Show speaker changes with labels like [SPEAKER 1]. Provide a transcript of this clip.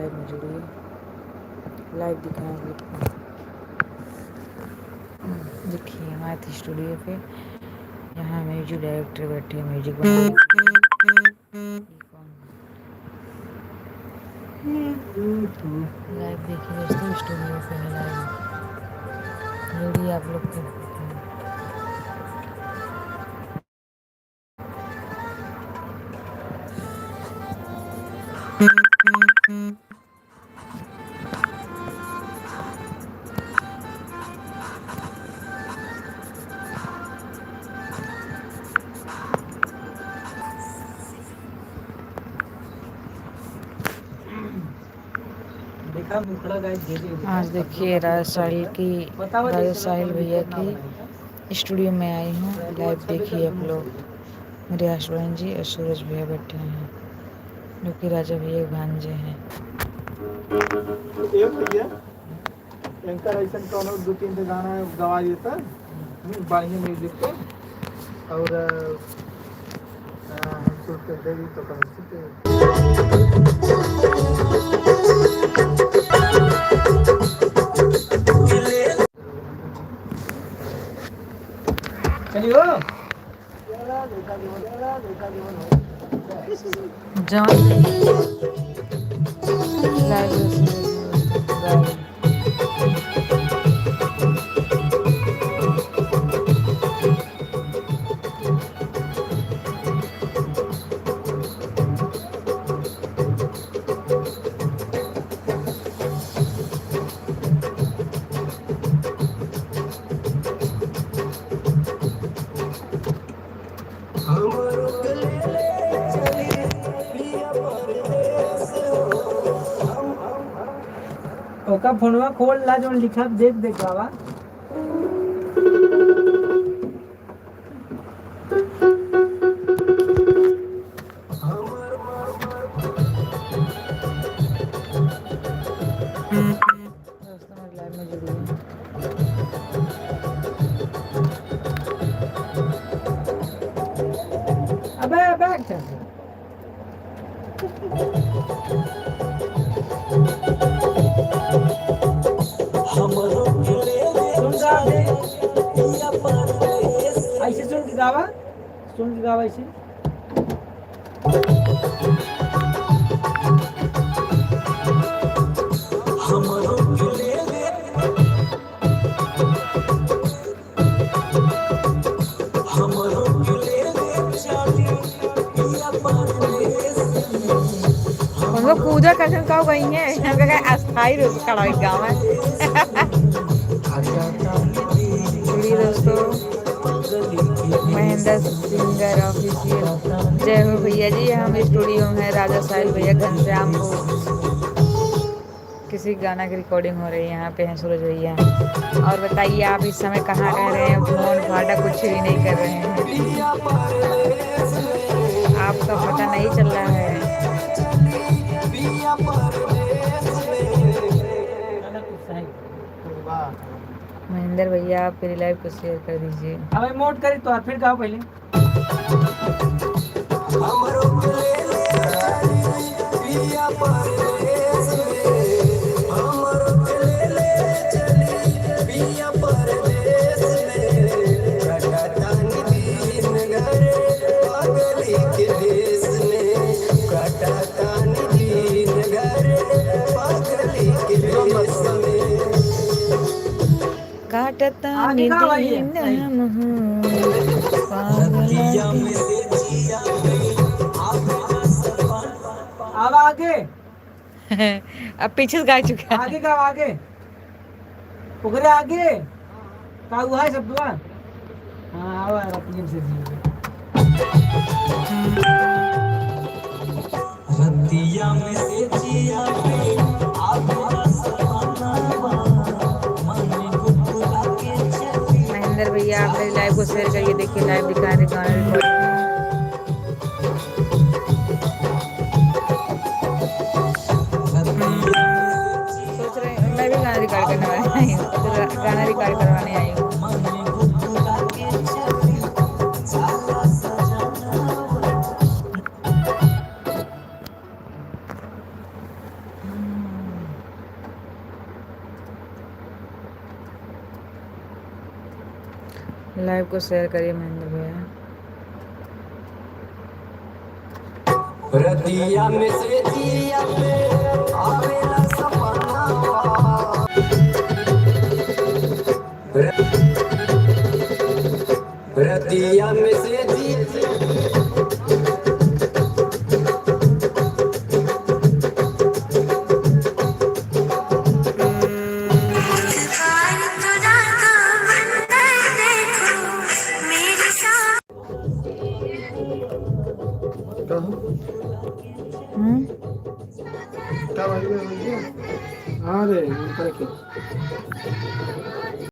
[SPEAKER 1] Live में जुड़िए, live दिखाएंगे। देखिए माइथी स्टूडियो पे यहाँ म्यूजिक डायरेक्टर बैठे हैं म्यूजिक बनाने। लाइव देखिए दोस्तों, स्टूडियो पे है लाइव, जुड़िए आप लोग के। आज देखिए राजा साहिल भैया की स्टूडियो में आई हूँ, लाइव देखिए आप लोग। मेरे हस्बैंड जी और सूरज भैया बैठे हैं, जो कि राजा भैया भांजे हैं।
[SPEAKER 2] एंकर ऐसा कौन 2-3 गाना गवा देता बढ़िया म्यूजिक पे, और हम शूट कर देंगे तो चलिए ओका फोनवा खोल ला, जो लिखा देख देख बाबा। अबे बैठ ऐसे सुन के गावा ऐसे।
[SPEAKER 1] पूजा करने का वही है अस्थाई रूप खड़ा गाँव है। दोस्तों महेंद्र सिंगर ऑफिशियल, जय हो भैया जी। हम स्टूडियो में राजा साहिल भैया घनश्यामपुर, किसी गाना की रिकॉर्डिंग हो रही है। यहाँ पे हैं सूरज भैया। और बताइए आप इस समय कहाँ रह रहे हैं? फोन फाटा कुछ भी नहीं कर रहे हैं, आपका पता नहीं चल रहा है। महेंद्र भैया आप मेरी लाइव को शेयर कर दीजिए।
[SPEAKER 2] अब मोड करी तो फिर गाओ पहले।
[SPEAKER 1] काटता
[SPEAKER 2] अब आगे
[SPEAKER 1] अब पीछे गा चुका है।
[SPEAKER 2] आगे का आगे ओकरे आगे का हुआ है सब दुआ। हाँ आवा अपने से रतिया में से जिया पे आगे सपना
[SPEAKER 1] महेंद्र भैया आप मेरी लाइव को शेयर करिए। देखिए लाइव दिखा रहे गाना रिकॉर्डिंग। सोच रहे मैं भी गाना रिकॉर्ड करने वाली हूँ, गाना रिकॉर्ड करवाने आई हूँ। लाइव को शेयर करिए महेंद्र भैया।
[SPEAKER 3] रतिया में से जिया पे आवेला सपना रतिया में से
[SPEAKER 2] हाँ रे,